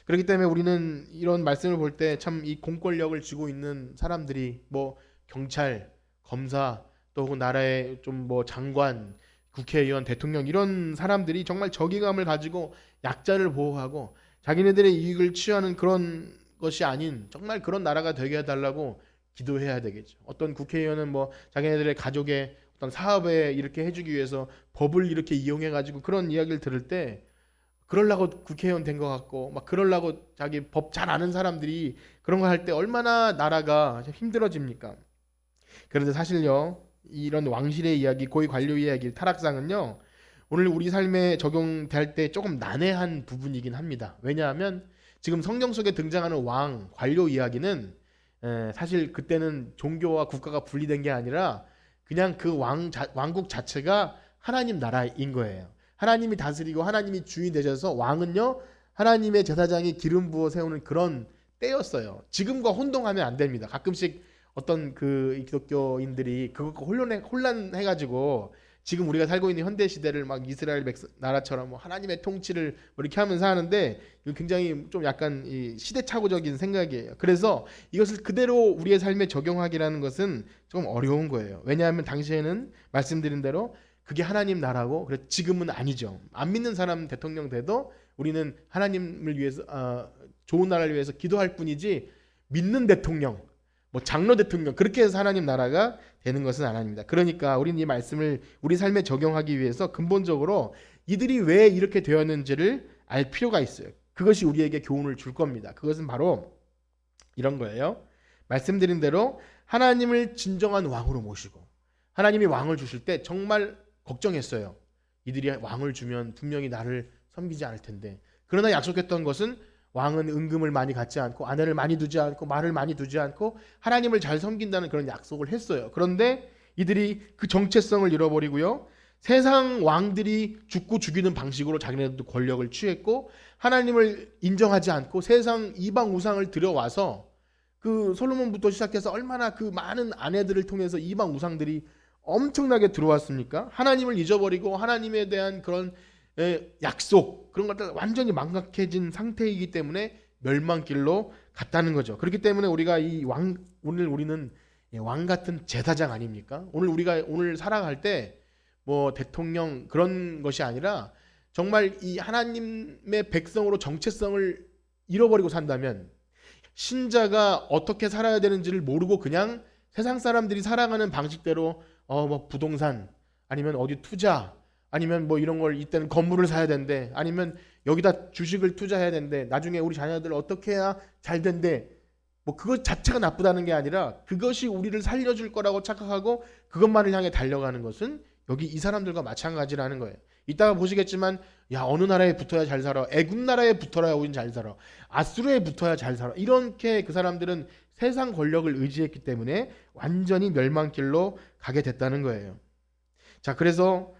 그렇기 때문에 우리는 이런 말씀을 볼 때 참 이 공권력을 쥐고 있는 사람들이 뭐 경찰, 검사, 또 혹은 나라의 좀 뭐 장관, 국회의원, 대통령 이런 사람들이 정말 정의감을 가지고 약자를 보호하고 자기네들의 이익을 취하는 그런 것이 아닌 정말 그런 나라가 되게 해달라고 기도해야 되겠죠. 어떤 국회의원은 뭐 자기네들의 가족의 어떤 사업에 이렇게 해주기 위해서 법을 이렇게 이용해 가지고 그런 이야기를 들을 때 그러려고 국회의원 된 것 같고 막 그러려고 자기 법 잘 아는 사람들이 그런 거 할 때 얼마나 나라가 힘들어집니까? 그런데 사실요, 이런 왕실의 이야기, 고위 관료 이야기, 타락상은요, 오늘 우리 삶에 적용될 때 조금 난해한 부분이긴 합니다. 왜냐하면 지금 성경 속에 등장하는 왕, 관료 이야기는 사실 그때는 종교와 국가가 분리된 게 아니라 그냥 그 왕국 자체가 하나님 나라인 거예요. 하나님이 다스리고 하나님이 주인 되셔서 왕은요, 하나님의 제사장이 기름 부어 세우는 그런 때였어요. 지금과 혼동하면 안 됩니다. 가끔씩 어떤 그 기독교인들이 그것과 혼란해가지고 지금 우리가 살고 있는 현대 시대를 막 이스라엘 나라처럼 뭐 하나님의 통치를 뭐 이렇게 하면서 하는데 이거 굉장히 좀 약간 이 시대착오적인 생각이에요. 그래서 이것을 그대로 우리의 삶에 적용하기라는 것은 좀 어려운 거예요. 왜냐하면 당시에는 말씀드린 대로 그게 하나님 나라고 그래 지금은 아니죠. 안 믿는 사람 대통령 돼도 우리는 하나님을 위해서 좋은 나라를 위해서 기도할 뿐이지 믿는 대통령 뭐 장로 대통령 그렇게 해서 하나님 나라가 되는 것은 아닙니다. 그러니까 우리는 이 말씀을 우리 삶에 적용하기 위해서 근본적으로 이들이 왜 이렇게 되었는지를 알 필요가 있어요. 그것이 우리에게 교훈을 줄 겁니다. 그것은 바로 이런 거예요. 말씀드린 대로 하나님을 진정한 왕으로 모시고 하나님이 왕을 주실 때 정말 걱정했어요. 이들이 왕을 주면 분명히 나를 섬기지 않을 텐데. 그러나 약속했던 것은 왕은 은금을 많이 갖지 않고 아내를 많이 두지 않고 말을 많이 두지 않고 하나님을 잘 섬긴다는 그런 약속을 했어요. 그런데 이들이 그 정체성을 잃어버리고요. 세상 왕들이 죽고 죽이는 방식으로 자기네들도 권력을 취했고 하나님을 인정하지 않고 세상 이방 우상을 들여와서 그 솔로몬부터 시작해서 얼마나 그 많은 아내들을 통해서 이방 우상들이 엄청나게 들어왔습니까? 하나님을 잊어버리고 하나님에 대한 그런 약속 그런 것들 완전히 망각해진 상태이기 때문에 멸망길로 갔다는 거죠. 그렇기 때문에 우리가 오늘 우리는 왕 같은 제사장 아닙니까? 오늘 살아갈 때 뭐 대통령 그런 것이 아니라 정말 이 하나님의 백성으로 정체성을 잃어버리고 산다면 신자가 어떻게 살아야 되는지를 모르고 그냥 세상 사람들이 살아가는 방식대로 뭐 부동산 아니면 어디 투자 아니면 뭐 이런 걸 이때는 건물을 사야 된대 아니면 여기다 주식을 투자해야 된대 나중에 우리 자녀들 어떻게 해야 잘 된대 뭐 그것 자체가 나쁘다는 게 아니라 그것이 우리를 살려줄 거라고 착각하고 그것만을 향해 달려가는 것은 여기 이 사람들과 마찬가지라는 거예요. 이따가 보시겠지만 야 어느 나라에 붙어야 잘 살아 애굽 나라에 붙어야 우린 잘 살아 아수르에 붙어야 잘 살아 이렇게 그 사람들은 세상 권력을 의지했기 때문에 완전히 멸망길로 가게 됐다는 거예요. 자 그래서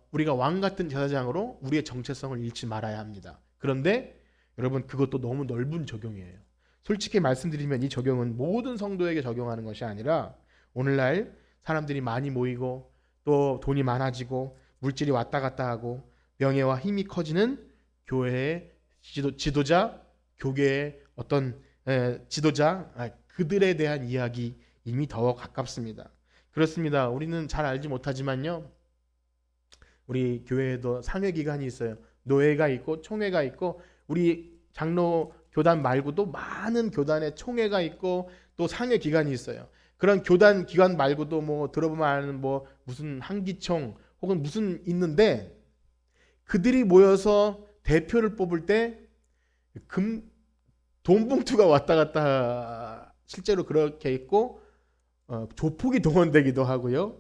우리가 왕 같은 제사장으로 우리의 정체성을 잃지 말아야 합니다. 그런데 여러분 그것도 너무 넓은 적용이에요. 솔직히 말씀드리면 이 적용은 모든 성도에게 적용하는 것이 아니라 오늘날 사람들이 많이 모이고 또 돈이 많아지고 물질이 왔다 갔다 하고 명예와 힘이 커지는 교회의 지도자, 교계의 어떤 지도자 그들에 대한 이야기 이미 더 가깝습니다. 그렇습니다. 우리는 잘 알지 못하지만요. 우리 교회에도 상회 기관이 있어요. 노회가 있고 총회가 있고 우리 장로 교단 말고도 많은 교단의 총회가 있고 또 상회 기관이 있어요. 그런 교단 기관 말고도 뭐 들어보면 아는 뭐 무슨 한기총 혹은 무슨 있는데 그들이 모여서 대표를 뽑을 때 돈 봉투가 왔다 갔다 실제로 그렇게 있고 조폭이 동원되기도 하고요.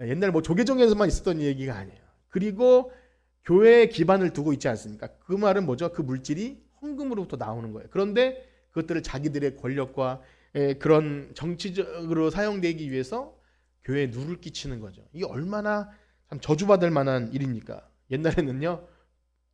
옛날 뭐 조계종에서만 있었던 얘기가 아니에요. 그리고 교회에 기반을 두고 있지 않습니까? 그 말은 뭐죠? 그 물질이 헌금으로부터 나오는 거예요. 그런데 그것들을 자기들의 권력과 그런 정치적으로 사용되기 위해서 교회에 누를 끼치는 거죠. 이게 얼마나 참 저주받을 만한 일입니까? 옛날에는요.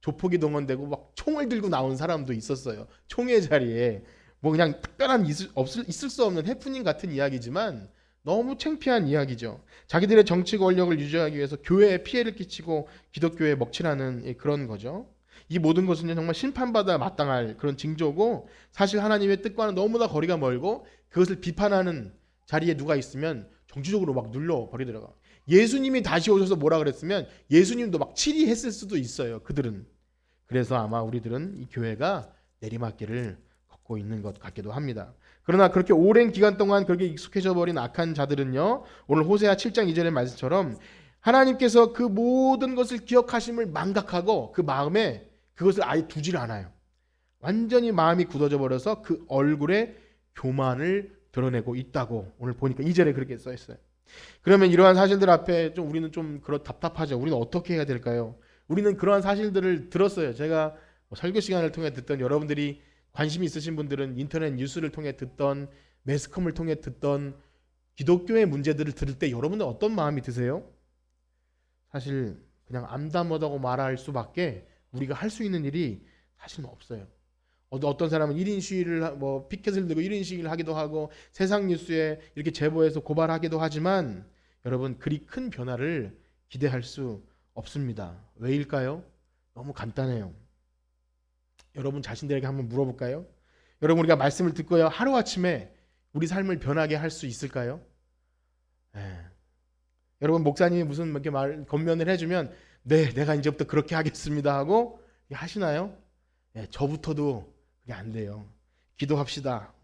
조폭이 동원되고 막 총을 들고 나온 사람도 있었어요. 총회 자리에 뭐 그냥 특별한 있을 수 없는 해프닝 같은 이야기지만 너무 창피한 이야기죠. 자기들의 정치 권력을 유지하기 위해서 교회에 피해를 끼치고 기독교에 먹칠하는 그런 거죠. 이 모든 것은 정말 심판받아 마땅할 그런 징조고 사실 하나님의 뜻과는 너무나 거리가 멀고 그것을 비판하는 자리에 누가 있으면 정치적으로 막 눌러버리더라고요. 예수님이 다시 오셔서 뭐라 그랬으면 예수님도 막 치리했을 수도 있어요. 그들은. 그래서 아마 우리들은 이 교회가 내리막길을 걷고 있는 것 같기도 합니다. 그러나 그렇게 오랜 기간 동안 그렇게 익숙해져 버린 악한 자들은요, 오늘 호세아 7장 2절의 말씀처럼 하나님께서 그 모든 것을 기억하심을 망각하고 그 마음에 그것을 아예 두질 않아요. 완전히 마음이 굳어져 버려서 그 얼굴에 교만을 드러내고 있다고 오늘 보니까 2절에 그렇게 써 있어요. 그러면 이러한 사실들 앞에 좀 우리는 좀 답답하죠. 우리는 어떻게 해야 될까요? 우리는 그러한 사실들을 들었어요. 제가 설교 시간을 통해 듣던, 여러분들이 관심이 있으신 분들은 인터넷 뉴스를 통해 듣던, 매스컴을 통해 듣던 기독교의 문제들을 들을 때 여러분들 어떤 마음이 드세요? 사실 그냥 암담하다고 말할 수밖에 우리가 할 수 있는 일이 사실은 없어요. 어떤 사람은 1인 시위를 피켓을 들고 1인 시위를 하기도 하고 세상 뉴스에 이렇게 제보해서 고발하기도 하지만 여러분 그리 큰 변화를 기대할 수 없습니다. 왜일까요? 너무 간단해요. 여러분 자신들에게 한번 물어볼까요? 여러분 우리가 말씀을 듣고요 하루아침에 우리 삶을 변하게 할 수 있을까요? 여러분 목사님이 무슨 이렇게 권면을 해주면 네 내가 이제부터 그렇게 하겠습니다 하고 하시나요? 저부터도 그게 안 돼요. 기도합시다.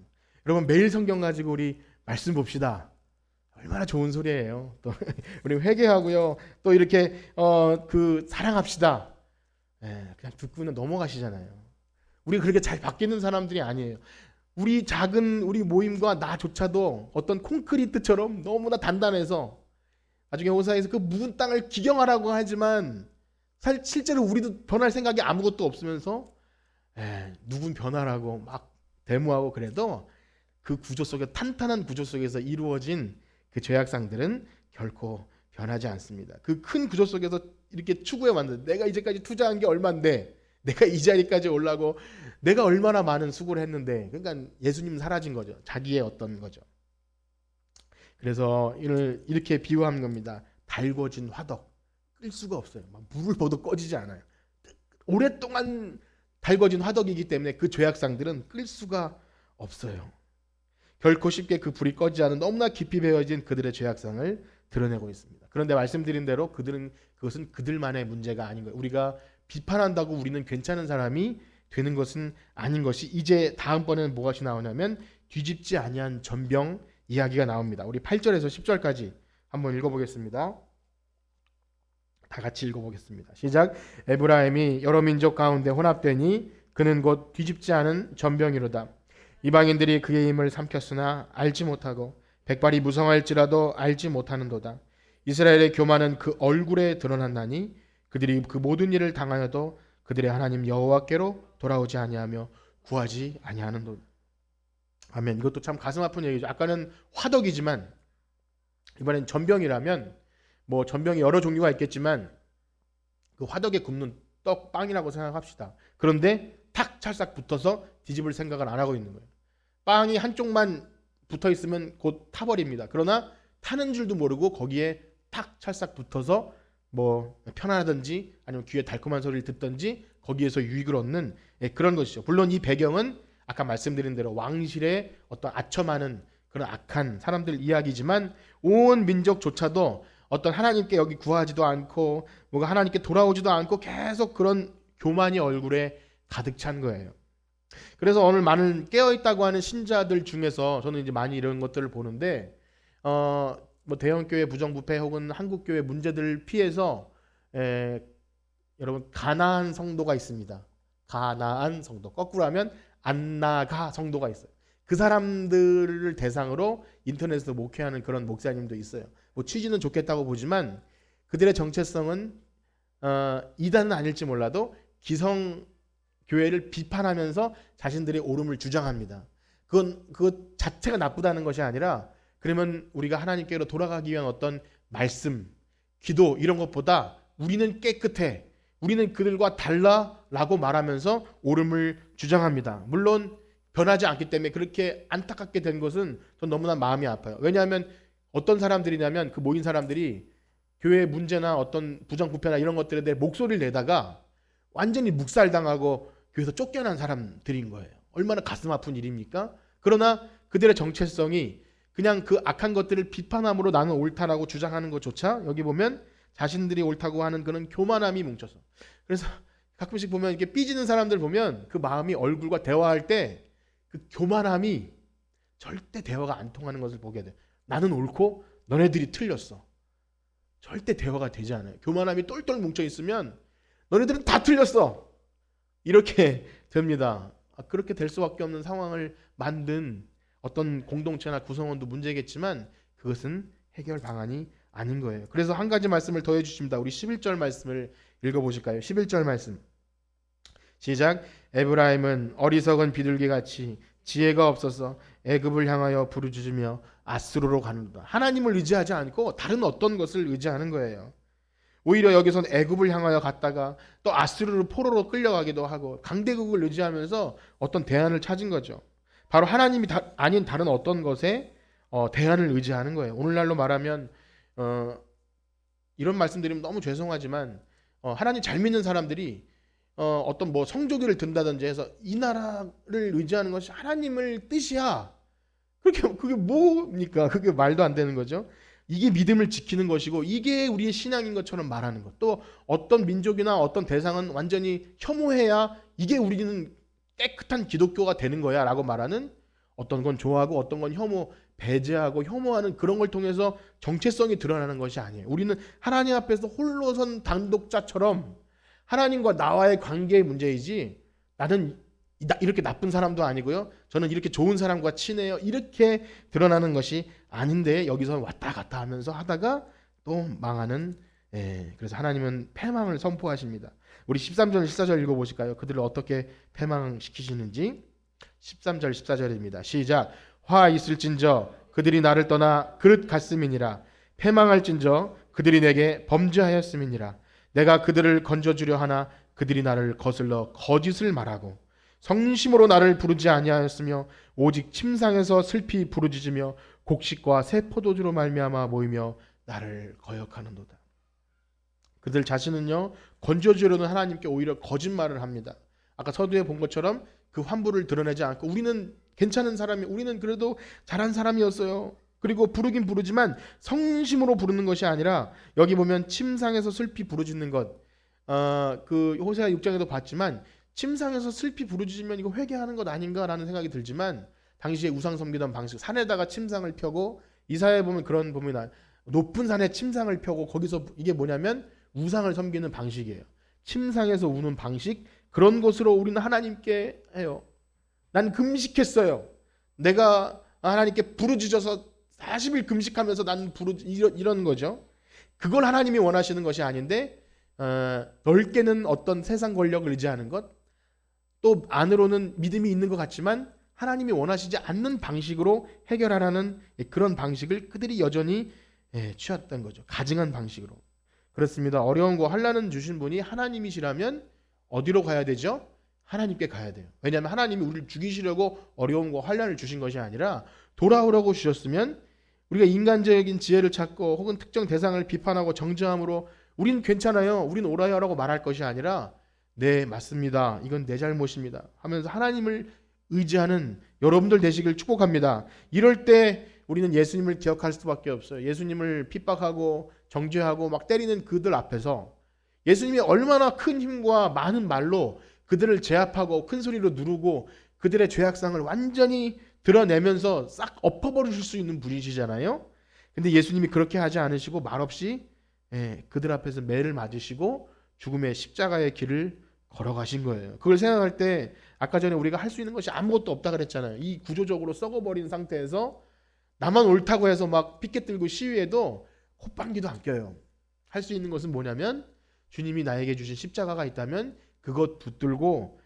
여러분 매일 성경 가지고 우리 말씀 봅시다. 얼마나 좋은 소리예요. 또 우리 회개하고요. 또 이렇게 사랑합시다. 그냥 듣고는 넘어가시잖아요. 우리가 그렇게 잘 바뀌는 사람들이 아니에요. 우리 작은 우리 모임과 나조차도 어떤 콘크리트처럼 너무나 단단해서 나중에 호사에서 그 묵은 땅을 기경하라고 하지만 실제로 우리도 변할 생각이 아무것도 없으면서 누군 변하라고 막 데모하고 그래도 그 구조 속에 탄탄한 구조 속에서 이루어진 그 죄악상들은 결코 변하지 않습니다. 그 큰 구조 속에서 이렇게 추구해 왔는데 내가 이제까지 투자한 게 얼만데 내가 이 자리까지 올라고 내가 얼마나 많은 수고를 했는데 그러니까 예수님 사라진 거죠. 자기의 어떤 거죠. 그래서 이를 이렇게 비유한 겁니다. 달궈진 화덕 끌 수가 없어요. 막 물을 부어도 꺼지지 않아요. 오랫동안 달궈진 화덕이기 때문에 그 죄악상들은 끌 수가 없어요. 결코 쉽게 그 불이 꺼지지 않은 너무나 깊이 배어진 그들의 죄악상을 드러내고 있습니다. 그런데 말씀드린 대로 그것은 그들만의 문제가 아닌 거예요. 우리가 비판한다고 우리는 괜찮은 사람이 되는 것은 아닌 것이 이제 다음번에는 무엇이 나오냐면 뒤집지 아니한 전병 이야기가 나옵니다. 우리 8절에서 10절까지 한번 읽어보겠습니다. 다 같이 읽어보겠습니다. 시작. 에브라임이 여러 민족 가운데 혼합되니 그는 곧 뒤집지 않은 전병이로다. 이방인들이 그의 힘을 삼켰으나 알지 못하고 백발이 무성할지라도 알지 못하는도다. 이스라엘의 교만은 그 얼굴에 드러난다니 그들이 그 모든 일을 당하여도 그들의 하나님 여호와께로 돌아오지 아니하며 구하지 아니하는도다. 아멘. 이것도 참 가슴 아픈 얘기죠. 아까는 화덕이지만 이번엔 전병이라면 전병이 여러 종류가 있겠지만 그 화덕에 굽는 떡 빵이라고 생각합시다. 그런데 탁 찰싹 붙어서 뒤집을 생각을 안 하고 있는 거예요. 빵이 한쪽만 붙어 있으면 곧 타버립니다. 그러나 타는 줄도 모르고 거기에 탁 찰싹 붙어서 편안하든지 아니면 귀에 달콤한 소리를 듣든지 거기에서 유익을 얻는 그런 것이죠. 물론 이 배경은 아까 말씀드린 대로 왕실의 어떤 아첨하는 그런 악한 사람들 이야기지만 온 민족조차도 어떤 하나님께 여기 구하지도 않고 뭐가 하나님께 돌아오지도 않고 계속 그런 교만이 얼굴에 가득 찬 거예요. 그래서 오늘 많은 깨어있다고 하는 신자들 중에서 저는 이제 많이 이런 것들을 보는데 대형교회 부정부패 혹은 한국교회 문제들을 피해서 여러분 가나안 성도가 있습니다. 가나안 성도 거꾸로 하면 안나가 성도가 있어요. 그 사람들을 대상으로 인터넷에서 목회하는 그런 목사님도 있어요. 취지는 좋겠다고 보지만 그들의 정체성은 이단은 아닐지 몰라도 기성 교회를 비판하면서 자신들의 옳음을 주장합니다. 그것 자체가 나쁘다는 것이 아니라 그러면 우리가 하나님께로 돌아가기 위한 어떤 말씀, 기도 이런 것보다 우리는 깨끗해, 우리는 그들과 달라라고 말하면서 옳음을 주장합니다. 물론 변하지 않기 때문에 그렇게 안타깝게 된 것은 전 너무나 마음이 아파요. 왜냐하면 어떤 사람들이냐면 그 모인 사람들이 교회의 문제나 어떤 부정부패나 이런 것들에 대해 목소리를 내다가 완전히 묵살당하고 교회에서 쫓겨난 사람들인 거예요. 얼마나 가슴 아픈 일입니까? 그러나 그들의 정체성이 그냥 그 악한 것들을 비판함으로 나는 옳다라고 주장하는 것조차 여기 보면 자신들이 옳다고 하는 그런 교만함이 뭉쳐서. 그래서 가끔씩 보면 이렇게 삐지는 사람들 보면 그 마음이 얼굴과 대화할 때 그 교만함이 절대 대화가 안 통하는 것을 보게 돼. 나는 옳고 너네들이 틀렸어. 절대 대화가 되지 않아요. 교만함이 똘똘 뭉쳐 있으면 너네들은 다 틀렸어. 이렇게 됩니다. 그렇게 될 수밖에 없는 상황을 만든 어떤 공동체나 구성원도 문제겠지만 그것은 해결 방안이 아닌 거예요. 그래서 한 가지 말씀을 더해 주십니다. 우리 11절 말씀을 읽어보실까요? 11절 말씀 시작. 에브라임은 어리석은 비둘기같이 지혜가 없어서 애굽을 향하여 부르짖으며 아수르로 가는도다. 하나님을 의지하지 않고 다른 어떤 것을 의지하는 거예요. 오히려 여기선 애굽을 향하여 갔다가 또 아수르로 포로로 끌려가기도 하고 강대국을 의지하면서 어떤 대안을 찾은 거죠. 바로 하나님이 아닌 다른 어떤 것에 대안을 의지하는 거예요. 오늘날로 말하면 이런 말씀드리면 너무 죄송하지만 하나님 잘 믿는 사람들이 어떤 뭐 성조기를 든다든지 해서 이 나라를 의지하는 것이 하나님을 뜻이야. 그게 뭡니까? 그게 말도 안 되는 거죠. 이게 믿음을 지키는 것이고 이게 우리의 신앙인 것처럼 말하는 것. 또 어떤 민족이나 어떤 대상은 완전히 혐오해야 이게 우리는 깨끗한 기독교가 되는 거야 라고 말하는, 어떤 건 좋아하고 어떤 건 배제하고 혐오하는 그런 걸 통해서 정체성이 드러나는 것이 아니에요. 우리는 하나님 앞에서 홀로선 단독자처럼 하나님과 나와의 관계의 문제이지 나는 이렇게 나쁜 사람도 아니고요. 저는 이렇게 좋은 사람과 친해요. 이렇게 드러나는 것이 아닌데 여기서 왔다 갔다 하면서 하다가 또 망하는, 그래서 하나님은 패망을 선포하십니다. 우리 13절 14절 읽어보실까요? 그들을 어떻게 패망시키시는지. 13절 14절입니다. 시작. 화 있을진저 그들이 나를 떠나 그릇 갔음이니라. 패망할진저 그들이 내게 범죄하였음이니라. 내가 그들을 건져주려 하나 그들이 나를 거슬러 거짓을 말하고 성심으로 나를 부르지 아니하였으며 오직 침상에서 슬피 부르짖으며 곡식과 새 포도주로 말미암아 모이며 나를 거역하는도다. 그들 자신은요 건져주려는 하나님께 오히려 거짓말을 합니다. 아까 서두에 본 것처럼 그 환부를 드러내지 않고 우리는 괜찮은 사람이, 우리는 그래도 잘한 사람이었어요. 그리고 부르긴 부르지만 성심으로 부르는 것이 아니라 여기 보면 침상에서 슬피 부르짖는 것, 그 호세아 6장에도 봤지만 침상에서 슬피 부르짖으면 이거 회개하는 것 아닌가라는 생각이 들지만 당시에 우상 섬기던 방식, 산에다가 침상을 펴고 이사야에 보면 그런 부분이 나요. 높은 산에 침상을 펴고 거기서 이게 뭐냐면 우상을 섬기는 방식이에요. 침상에서 우는 방식, 그런 것으로 우리는 하나님께 해요. 난 금식했어요. 내가 하나님께 부르짖어서 40일 금식하면서 난 이런 거죠. 그걸 하나님이 원하시는 것이 아닌데 넓게는 어떤 세상 권력을 의지하는 것, 또 안으로는 믿음이 있는 것 같지만 하나님이 원하시지 않는 방식으로 해결하라는 그런 방식을 그들이 여전히 취했던 거죠. 가증한 방식으로. 그렇습니다. 어려운 거 환난은 주신 분이 하나님이시라면 어디로 가야 되죠? 하나님께 가야 돼요. 왜냐하면 하나님이 우리를 죽이시려고 어려운 거 환난을 주신 것이 아니라 돌아오라고 주셨으면 우리가 인간적인 지혜를 찾고 혹은 특정 대상을 비판하고 정죄함으로 우린 괜찮아요, 우린 옳아요 라고 말할 것이 아니라 네 맞습니다, 이건 내 잘못입니다 하면서 하나님을 의지하는 여러분들 되시길 축복합니다. 이럴 때 우리는 예수님을 기억할 수밖에 없어요. 예수님을 핍박하고 정죄하고 막 때리는 그들 앞에서 예수님이 얼마나 큰 힘과 많은 말로 그들을 제압하고 큰 소리로 누르고 그들의 죄악상을 완전히 드러내면서 싹 엎어버리실 수 있는 분이시잖아요. 근데 예수님이 그렇게 하지 않으시고 말없이 그들 앞에서 매를 맞으시고 죽음의 십자가의 길을 걸어가신 거예요. 그걸 생각할 때 아까 전에 우리가 할 수 있는 것이 아무것도 없다 그랬잖아요. 이 구조적으로 썩어버린 상태에서 나만 옳다고 해서 막 피켓 들고 시위해도 콧방귀도 안 껴요. 할 수 있는 것은 뭐냐면 주님이 나에게 주신 십자가가 있다면 그것 붙들고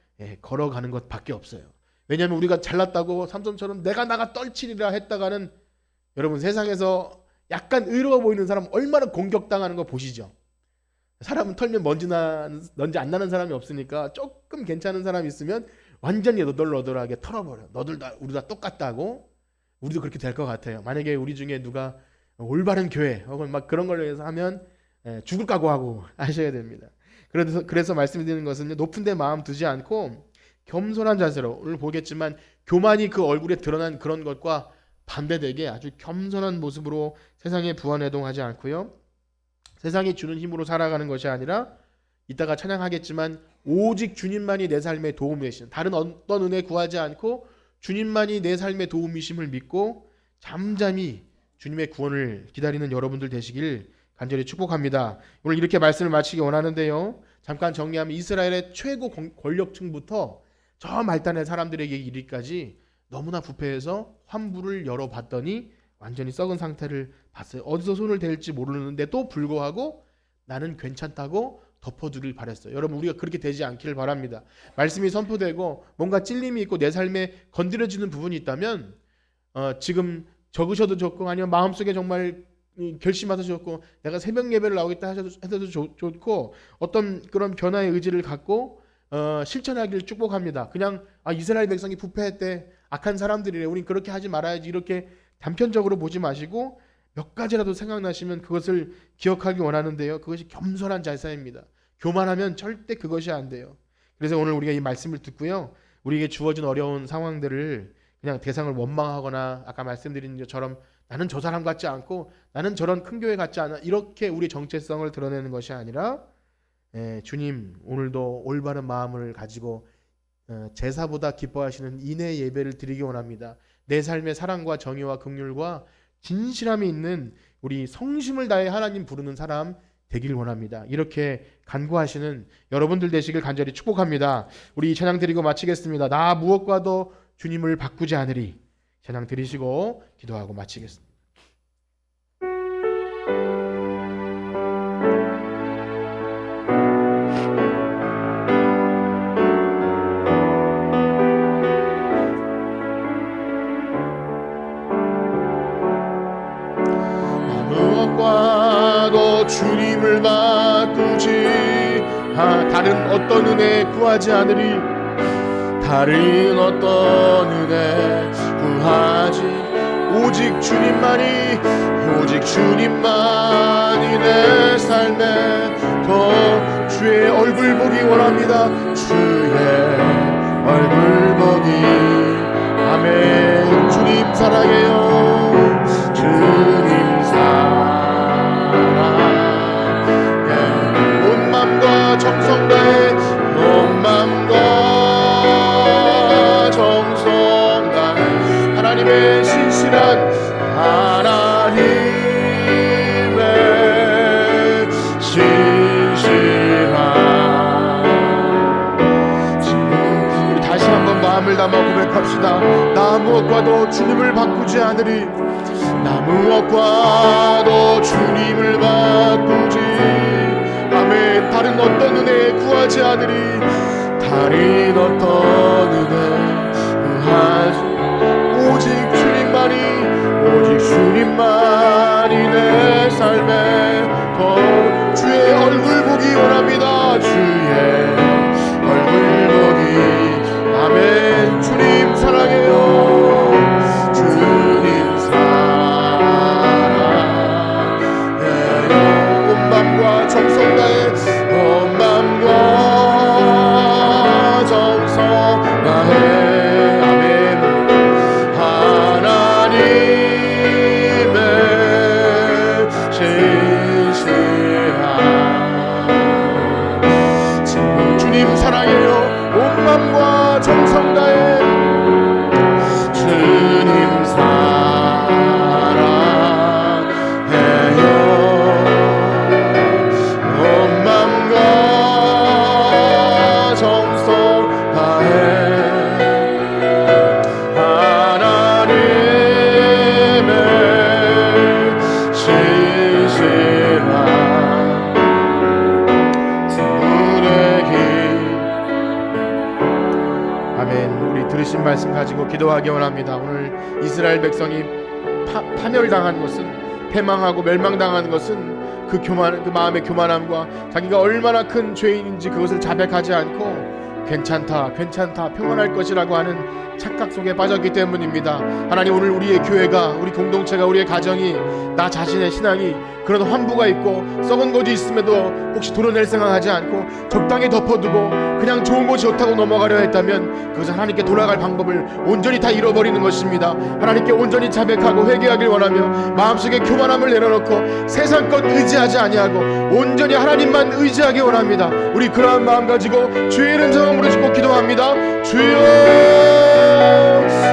걸어가는 것밖에 없어요. 왜냐하면 우리가 잘났다고 삼손처럼 내가 나가 떨치리라 했다가는 여러분 세상에서 약간 의로워 보이는 사람 얼마나 공격당하는 거 보시죠. 사람은 털면 먼지 안 나는 사람이 없으니까 조금 괜찮은 사람이 있으면 완전히 너덜너덜하게 털어버려. 너들 다 우리 다 똑같다고. 우리도 그렇게 될 것 같아요. 만약에 우리 중에 누가 올바른 교회 혹은 막 그런 걸로 해서 하면 죽을 각오하고 하셔야 됩니다. 그래서 말씀드리는 것은 높은 데 마음 두지 않고 겸손한 자세로, 오늘 보겠지만 교만이 그 얼굴에 드러난 그런 것과 반대되게 아주 겸손한 모습으로 세상에 부안해동하지 않고요. 세상이 주는 힘으로 살아가는 것이 아니라 이따가 찬양하겠지만 오직 주님만이 내 삶에 도움이 되시는, 다른 어떤 은혜 구하지 않고 주님만이 내 삶의 도움이심을 믿고 잠잠히 주님의 구원을 기다리는 여러분들 되시길 간절히 축복합니다. 오늘 이렇게 말씀을 마치기 원하는데요. 잠깐 정리하면 이스라엘의 최고 권력층부터 저 말단의 사람들에게 이르기까지 너무나 부패해서 환부를 열어봤더니 완전히 썩은 상태를 봤어요. 어디서 손을 댈지 모르는데도 불구하고 나는 괜찮다고 덮어두길 바랬어요. 여러분, 우리가 그렇게 되지 않기를 바랍니다. 말씀이 선포되고 뭔가 찔림이 있고 내 삶에 건드려지는 부분이 있다면 지금 적으셔도 좋고 아니면 마음속에 정말 결심하셔도 좋고 내가 새벽 예배를 나오겠다 하셔도 좋고 어떤 그런 변화의 의지를 갖고 실천하기를 축복합니다. 그냥 이스라엘 백성이 부패했대, 악한 사람들이래, 우린 그렇게 하지 말아야지, 이렇게 단편적으로 보지 마시고 몇 가지라도 생각나시면 그것을 기억하기 원하는데요. 그것이 겸손한 자세입니다. 교만하면 절대 그것이 안 돼요. 그래서 오늘 우리가 이 말씀을 듣고요, 우리에게 주어진 어려운 상황들을 그냥 대상을 원망하거나 아까 말씀드린 것처럼 나는 저 사람 같지 않고 나는 저런 큰 교회 같지 않아, 이렇게 우리 정체성을 드러내는 것이 아니라 주님 오늘도 올바른 마음을 가지고 제사보다 기뻐하시는 인의 예배를 드리기 원합니다. 내 삶의 사랑과 정의와 긍휼과 진실함이 있는 우리 성심을 다해 하나님 부르는 사람 되길 원합니다. 이렇게 간구하시는 여러분들 되시길 간절히 축복합니다. 우리 찬양 드리고 마치겠습니다. 나 무엇과도 주님을 바꾸지 않으리. 찬양 드리시고 기도하고 마치겠습니다. 무엇과도 주님을 바꾸지 다른 어떤 은혜 구하지 않으리. 다른 어떤 은혜 구하지, 오직 주님만이 내 삶에 더 주의 얼굴 보기 원합니다. 주의 얼굴 보기. 아멘. 주님 사랑해요. 주님 사랑. 온 맘과 정성 다해, 온 맘과 정성 다해 하나님의 신실한 우리 다시 한번 마음을 담아 고백합시다. 나 무엇과도 주님을 바꾸지 않으리. 나 무엇과도 주님을 바꾸지. 아멘. 다른 어떤 은혜 구하지 않으리. 다른 어떤 은혜 구하지, 오직 주님만이 내 삶에 더 주의 얼굴 보기 원합니다. 주의 얼굴 보기. 아멘. 주님 사랑해요. 주님 사랑해요. 온 맘과 정성 다해, 온 맘과 정성 다해. 주님 사랑해요. 온 맘과 정성 다해 주님 사랑해요. 온 맘과 정성 다해 하나님의 신실한 들으신 말씀 가지고 기도하기 원합니다. 오늘 이스라엘 백성이 파멸당한 것은, 패망하고 멸망당한 것은 그 마음의 교만함과 자기가 얼마나 큰 죄인인지 그것을 자백하지 않고 괜찮다 평안할 것이라고 하는 착각 속에 빠졌기 때문입니다. 하나님, 오늘 우리의 교회가, 우리 공동체가, 우리의 가정이, 나 자신의 신앙이 그런 환부가 있고 썩은 것이 있음에도 혹시 도려낼 생각하지 않고 적당히 덮어두고 그냥 좋은 것이 좋다고 넘어가려 했다면 그것은 하나님께 돌아갈 방법을 온전히 다 잃어버리는 것입니다. 하나님께 온전히 자백하고 회개하길 원하며 마음속에 교만함을 내려놓고 세상 것 의지하지 아니하고 온전히 하나님만 의지하기 원합니다. 우리 그러한 마음 가지고 주의 이름 성함으로 짓고 기도합니다. 주여,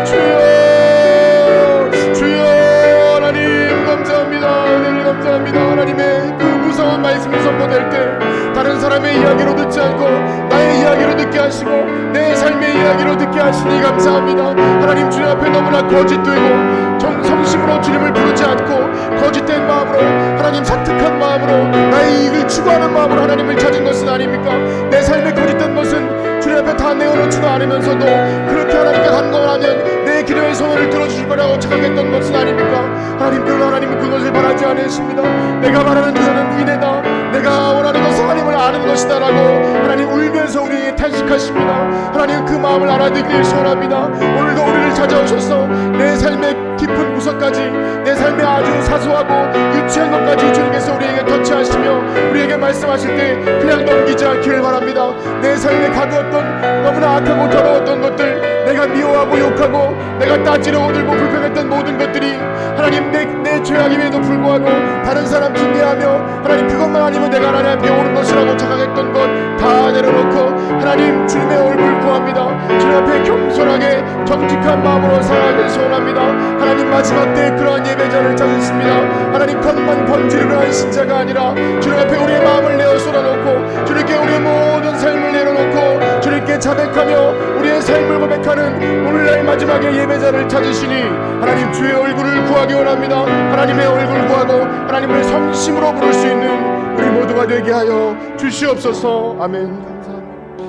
주여, 주여. 하나님 감사합니다. 은혜를 감사합니다. 하나님의 그 무서운 말씀이 선포될 때 다른 사람의 이야기로 듣지 않고 나의 이야기로 듣게 하시고 내 삶의 이야기로 듣게 하시니 감사합니다. 하나님 주님 앞에 너무나 거짓되고 성심으로 주님을 부르지 않고 거짓된 마음으로 하나님 사특한 마음으로 나의 이익을 추구하는 마음으로 하나님을 찾은 것은 아닙니까? 내 삶에 거짓된 것은 주님 앞에 다 내어놓지도 않으면서도 그렇게 하나님께 간구하면 내 기도의 소원을 들어주실 거라고 착각했던 것은 아닙니까? 하나님, 그러나 하나님은 그것을 바라지 않으십니다. 내가 바라는 것은 이내다, 내가 원하는 것은 하나님을 아는 것이다 라고 하나님 울면서 우리에게 탄식하십니다. 하나님 그 마음을 알아듣기를 소원합니다. 오늘도 우리를 찾아오셔서 내 삶의 깊은 구석까지, 내 삶의 아주 사소하고 유치한 것까지 주님께서 우리에게 터치하시며 우리에게 말씀하실 때 그냥 넘기지 않기를 바랍니다. 내 삶에 가두었던 너무나 악하고 더러웠던 것들, 내가 미워하고 욕하고 내가 따지러 오들고 불평했던 모든 것들이 하나님 내 죄악임에도 불구하고 다른 사람 핑계하며 하나님 그것만 아니면 내가 하나님 앞에 옳은 것이라고 착각했던 것 다 내려놓고 하나님 주님의 얼굴 구합니다. 주님 앞에 겸손하게 정직한 마음으로 살아가길 소원합니다. 하나님 마지막 때에 그러한 예배자를 찾으십니다. 하나님 겉만 번지르르 한 신자가 아니라 주님 앞에 우리의 마음을 내어 쏟아놓고 주님께 우리의 모든 삶을 내려놓고 주님께 자백하며 우리의 삶을 고백하는 오늘날 마지막에 예배자를 찾으시니 하나님 주의 얼굴을 구하기 원합니다. 하나님의 얼굴 구하고 하나님을 성심으로 부를 수 있는 우리 모두가 되게 하여 주시옵소서. 아멘. 감사합니다.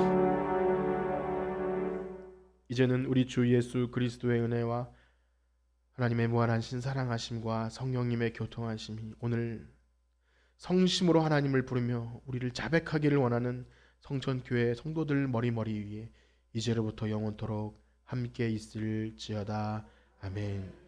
이제는 우리 주 예수 그리스도의 은혜와 하나님의 무한하신 사랑하심과 성령님의 교통하심이 오늘 성심으로 하나님을 부르며 우리를 자백하기를 원하는 성천교회 성도들 머리머리 위에 이제로부터 영원토록 함께 있을지어다. 아멘.